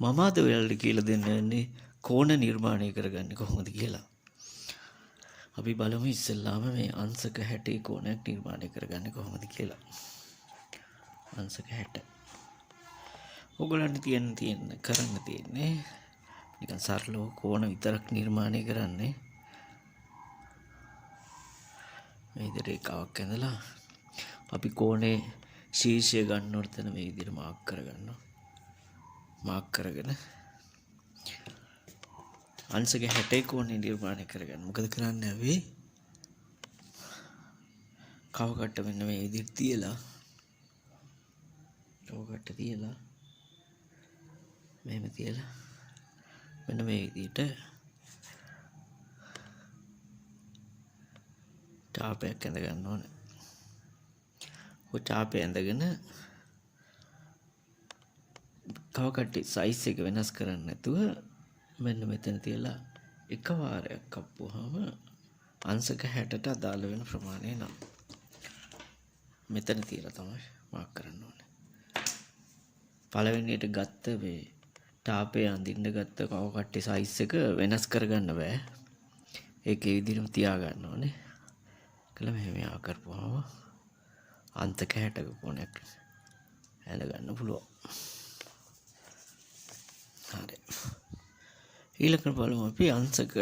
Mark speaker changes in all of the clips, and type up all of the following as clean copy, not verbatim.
Speaker 1: මම අද ඔයාලට කියලා දෙන්න යන්නේ කෝණ නිර්මාණය කරගන්නේ කොහොමද කියලා. අපි බලමු ඉස්සෙල්ලාම මේ අංශක 60 කෝණයක් නිර්මාණය කරගන්නේ කොහොමද කියලා. අංශක 60. ඔයගොල්ලන්ට කරන්න තියෙන්නේ නිකන් සරලව කෝණ විතරක් නිර්මාණය කරන්නේ. මේ විදිහට රේඛාවක් ඇඳලා අපි කෝණේ ශීර්ෂය ගන්නකොට තන මේ විදිහට මාක් කරගන්නවා. මාක් කරගෙන අංශක 60 කෝණය නිර්මාණය කරගන්න. මොකද කරන්නේ අපි? කව කට්ට මෙන්න මේ විදිහට තියලා මෙහෙම තියලා මෙන්න මේ විදිහට ටාපයක් ඇඳ ගන්න ඕනේ. ඔය ටාපය ඇඳගෙන කව කට්ටේ සයිස් එක වෙනස් කරන්නේ නැතුව මෙන්න මෙතන තියලා එක වාරයක් කප්පුවාම අංශක 60ට අදාළ වෙන ප්‍රමාණය නම් මෙතන තියලා තමයි මාක් කරන්න ඕනේ. පළවෙනියට ගත්ත මේ ටාපේ අඳින්න ගත්ත කව කට්ටේ සයිස් එක වෙනස් කරගන්න බෑ. ඒකේ විදිහටම තියා ගන්න ඕනේ. කළා මෙහෙම යා කරපුවාම අංශක 60ක කොනක් ඇඳ ගන්න පුළුවන්. හරි. ඊළඟට බලමු අපි අංශක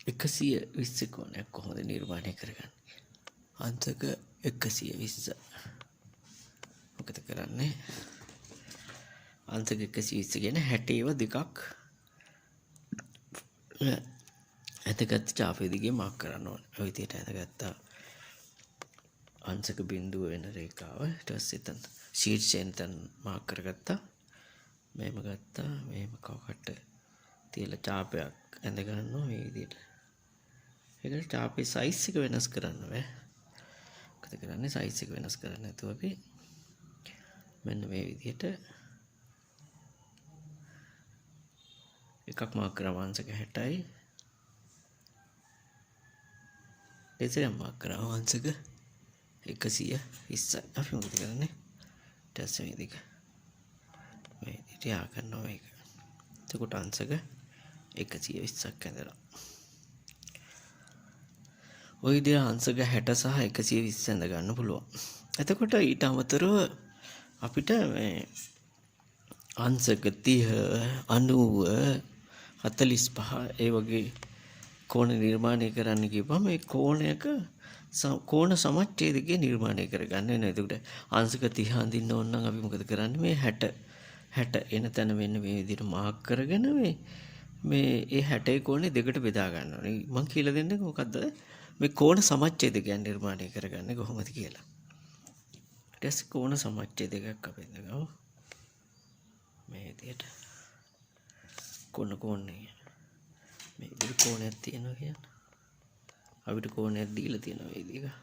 Speaker 1: 120 කෝණයක් කොහොමද නිර්මාණය කරගන්නේ. අංශක 120. මොකද කරන්නේ? අංශක 120 කියන්නේ 60ව දෙකක් ඇතගත් ටාපේ දිගේ මාක් කරන්න ඕනේ. ඔය විදිහට ඇඳගත්තා අංශක බිඳුව වෙන රේඛාව. ඊට පස්සේ එතන ශීර්ෂයෙන් තන මාක් කරගත්තා. මෙහෙම ගත්තා. මෙහෙම කවකට තියලා ටාපයක් ඇඳ ගන්නවා මේ විදිහට. ඒකට ටාපේ සයිස් එක වෙනස් කරන්න බෑ. මොකද කරන්නේ? සයිස් එක වෙනස් කරන්නේ නැතුව අපි මෙන්න මේ විදිහට එකක් මාක් කරා අංශක 60යි. දෙතරම් මාක් කරා අංශක 120යි. අපි මොකද කරන්නේ? ටැස් මේ දෙක මේ විදිහට යා කරනවා මේක. එතකොට අංශක 120ක් ඇඳලා. ওই විදිහට අංශක 60 සහ 120 ඇඳ ගන්න පුළුවන්. එතකොට ඊට අමතරව අපිට මේ අංශක 30 90 45 ඒ වගේ කෝණ නිර්මාණය කරන්න කියපුවම මේ කෝණයක කෝණ සමච්ඡේදකය නිර්මාණය කරගන්න වෙනවා. එතකොට අංශක 30 අඳින්න ඕන නම් අපි මොකද කරන්නේ? මේ 60 එන තැන මෙන්න මේ විදිහට මාක් කරගෙන මේ 60 කෝණේ දෙකට බෙදා ගන්න ඕනේ. මම කියලා දෙන්නේ මොකද්ද? මේ කෝණ සමච්ඡේදකයන් නිර්මාණය කරගන්නේ කොහොමද කියලා. ඊට පස්සේ කෝණ සමච්ඡේදකයක් අපි ගමු. මේ විදිහට කෝණේ මේ විදිහට කෝණයක් තියෙනවා කියන්නේ. අපිට කෝණයක් දීලා තියෙනවා මේ විදිහට.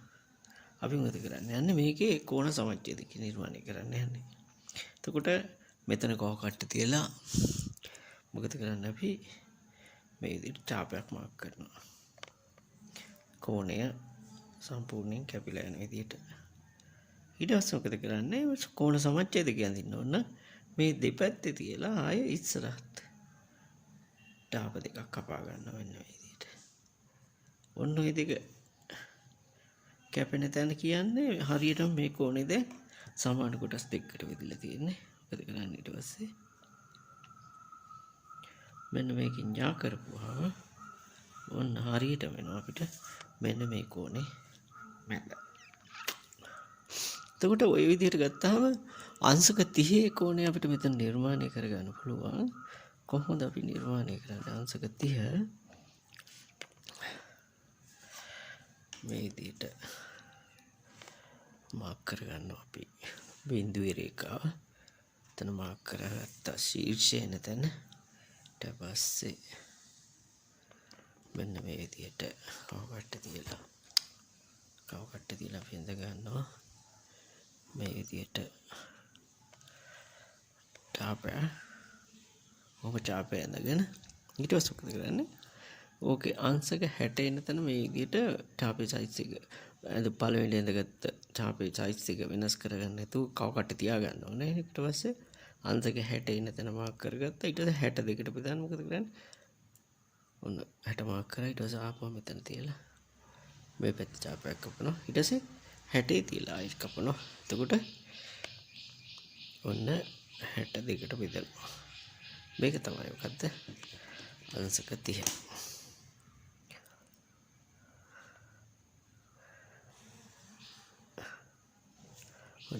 Speaker 1: අපි මොකද කරන්නේ? යන්නේ මේකේ කෝණ සමච්ඡේදක නිර්මාණය කරන්න යන්නේ. එතකොට මෙතන කව කට්ට තියලා මොකද කරන්නේ? අපි මේ විදිහට ටාපයක් මාක් කරනවා. කෝණය සම්පූර්ණයෙන් කැපිලා යන විදිහට. ඊට පස්සේ මොකද කරන්නේ? කෝණ සමච්ඡේදකය අඳින්න ඕන. මේ දෙපැත්තේ තියලා ආයෙ ඉස්සරහට ටාප දෙකක් කපා ගන්නවා වෙන විදිහට. ඔන්න ඔය දෙක කැපෙන තැන කියන්නේ හරියටම මේ කෝණේ දැන් සමාන කොටස් දෙකකට බෙදලා තියෙන්නේ. මොකද කරන්නේ ඊට පස්සේ මෙන්න මේකෙන් යා කරපුවාම ඔන්න හරියටම වෙනවා අපිට මෙන්න මේ කෝණේ මැද. එතකොට ওই විදිහට ගත්තාම අංශක 30 කෝණය අපිට මෙතන නිර්මාණය කරගන්න පුළුවන්. කොහොමද අපි නිර්මාණය කරන්නේ? අංශක 30 මේ විදිහට මාක් කරගන්නවා අපි. බිඳුවේ රේඛාව එතන මාක් කරගත්ත ශීර්ෂය නැතන ඊට පස්සේ මෙන්න මේ විදිහට කවකට තියලා පින්ද ගන්නවා මේ විදිහට ටාපය ඇඳගෙන ඊට පස්සේ මොකද කරන්නේ? ඕකේ අංශක 60 එන තැන මේ විදිහට ටාපේ සයිස් එක පළවෙනි ඇඳගත්ත ටාපේ සයිස් එක වෙනස් කරගන්න නැතුව කව කට තියා ගන්න ඕනේ. ඊට පස්සේ අංශක 60 ඉන්න තැන මාක් කරගත්තා. ඊට පස්සේ 62ට බෙදන්න මොකද කරන්නේ? ඔන්න 60 මාක් කරා. ඊට පස්සේ ආපහු මෙතන තියලා මේ පැත්තේ ඡාපයක් කපනවා. ඊට පස්සේ 60 තියලා ආයෙත් කපනවා. එතකොට ඔන්න 62ට බෙදනවා. මේක තමයි මොකද්ද? අංශක 30.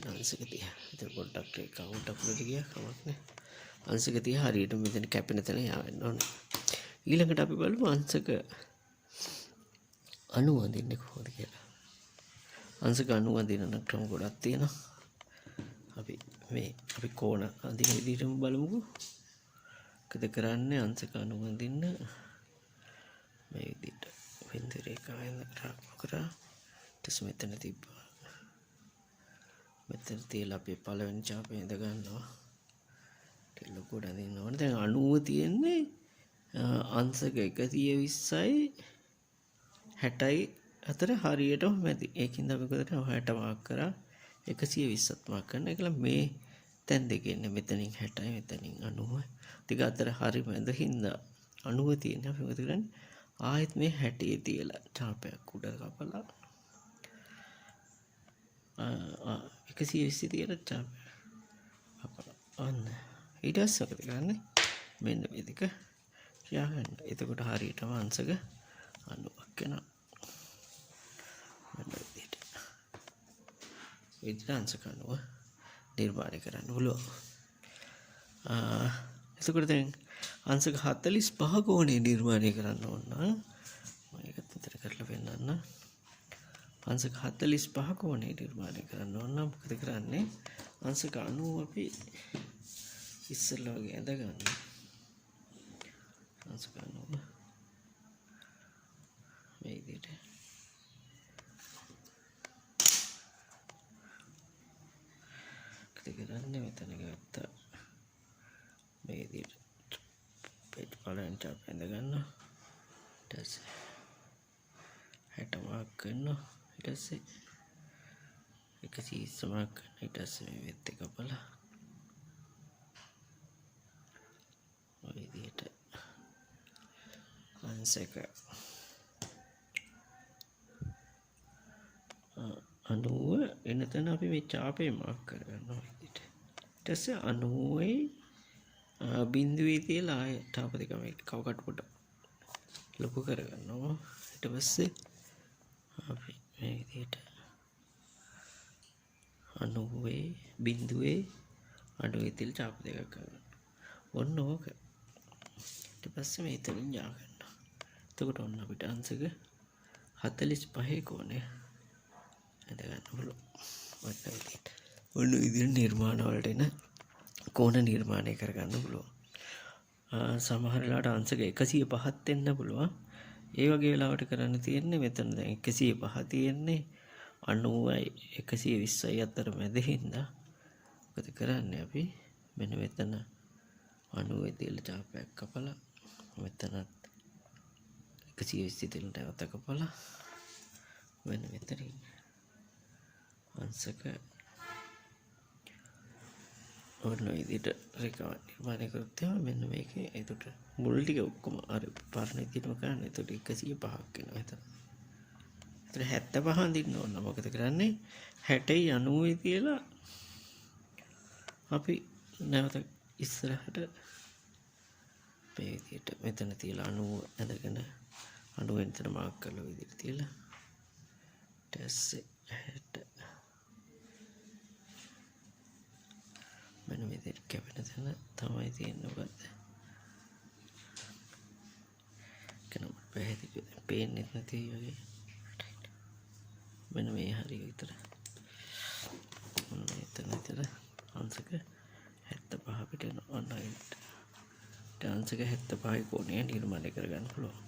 Speaker 1: අංශක 30. ඉතින් පොඩ්ඩක් ඒක කවුන්ට් අප්ලෝඩ් ගියා කමක් නෑ. අංශක 30 හරියට මෙතන කැපෙන තැන යවන්න ඕනේ. ඊළඟට අපි බලමු අංශක 90 අඳින්නේ කොහොමද කියලා. අංශක 90 අඳින ක්‍රම ගොඩක් තියෙනවා. අපි කෝණ අඳින විදිහටම බලමුකෝ. මොකද කරන්නේ අංශක 90 අඳින්න මේ විදිහට බිඳු රේඛාවෙන් කරා ඊට මෙතන තිබ්බා. මෙතන තියලා අපි පළවෙනි ඡාපය ඉඳ ගන්නවා. ටික ලොකුට අදින්න ඕනේ. දැන් 90 තියෙන්නේ අංශක 120යි 60යි අතර හරියටම මැදි. ඒකින්ද අපි කොහොමද 60 මාක් කරා 120ත් මාක් කරන එකලා මේ තැන් දෙකේ ඉන්නේ මෙතනින් 60යි මෙතනින් 90යි. ටික අතර හරි මැද හින්දා 90 තියෙන්නේ අපි මොකද කරන්නේ? ආයෙත් මේ 60 තියලා ඡාපයක් උඩ කපලා 120 තියලා ඡාපයක් කපලා අන්න ඊට පස්සේ මොකද කරන්නේ? මෙන්න මේ දෙක තියාගන්න. එතකොට හරියටම අංශක 90ක් වෙනවා. මෙන්න විදිහට. විදිහට අංශක 90 නිර්මාණය කරන්න පුළුවන්. එතකොට දැන් අංශක 45 කෝණේ නිර්මාණය කරන්න ඕන නම් මම ඒකත් විතර කරලා පෙන්නන්න. අංශක 45 කෝණේ නිර්මාණය කරන්න ඕන නම් මොකද කරන්නේ? අංශක 90 අපි ඉස්සෙල්ලා වගේ ඇඳ ගන්න. අංශක 90 මේ විදිහට කරන්නේ මෙතන ගත්තා මේ විදිහට පෙට් පළවෙනි ඡාපය ඇඳ ගන්නවා. ඊට පස්සේ 60 මාක් කරනවා. ඊට පස්සේ 120 මාක් කරනවා. ඊට පස්සේ මේ වෙත් එක කපලා ඔය විදිහට අංශක 90 එන තැන අපි මේ ඡාපේ මාක් කරගන්නවා විදිහට. ඊට පස්සේ 90යි බිඳුවේ තියලා ආය ඡාප දෙක මේ කව කටු කොට ලොකු කරගන්නවා. ඊට පස්සේ අපි මේ විදිහට 90යි බිඳුවේ අඩුවේ තියලා ඡාප දෙකක් කරගන්නවා. ඔන්න ඕක. ඊට පස්සේ මේ තනින් යා ගන්නවා. එතකොට ඔන්න අපිට අංශක 45 කෝණය ඇඳ ගන්න පුළුවන්. ඔන්න විදිහට නිර්මාණ වලට එන කෝණ නිර්මාණය කරගන්න පුළුවන්. සමහර වෙලාවට අංශක 105ක් එන්න පුළුවන්. ඒ වගේ වෙලාවට කරන්න තියෙන්නේ මෙතන දැන් 105 තියෙන්නේ 90යි 120යි අතර මැද හින්දා මොකද කරන්නේ අපි මෙන්න මෙතන 90 තියලා ඡාපයක් කපලා මෙතනත් 120 තියලා නැවත කපලා මෙන්න මෙතනින් අංශක ඔන්න විදිහට රේඛාව නිර්මාණය කරොත් මෙන්න මේකේ එතකොට මුල් ටික ඔක්කොම අර පරණ විදිහටම කරන්න. එතකොට 105ක් වෙනවා එතන. එතන 75 අඳින්න ඕන. මොකද කරන්නේ? 60යි 90යි තියලා අපි නැවත ඉස්සරහට මේ විදිහට මෙතන තියලා 90 ඇඳගෙන 90 වෙනි තැන මාක් කරලා විදිහට තියලා ඊටස්සේ 60 මෙන්න මේ විදිහට කැපෙන තැන තමයි තියෙන්නේ. මොකද්ද? කනම පැහැදිලි පේන්නේ නැති වගේ. මෙන්න මේ හරිය විතර. ඔන්න එතන විතර අංශක 75 පිට යන ඔන්න අංශක 75 කෝණය නිර්මාණය කරගන්න පුළුවන්.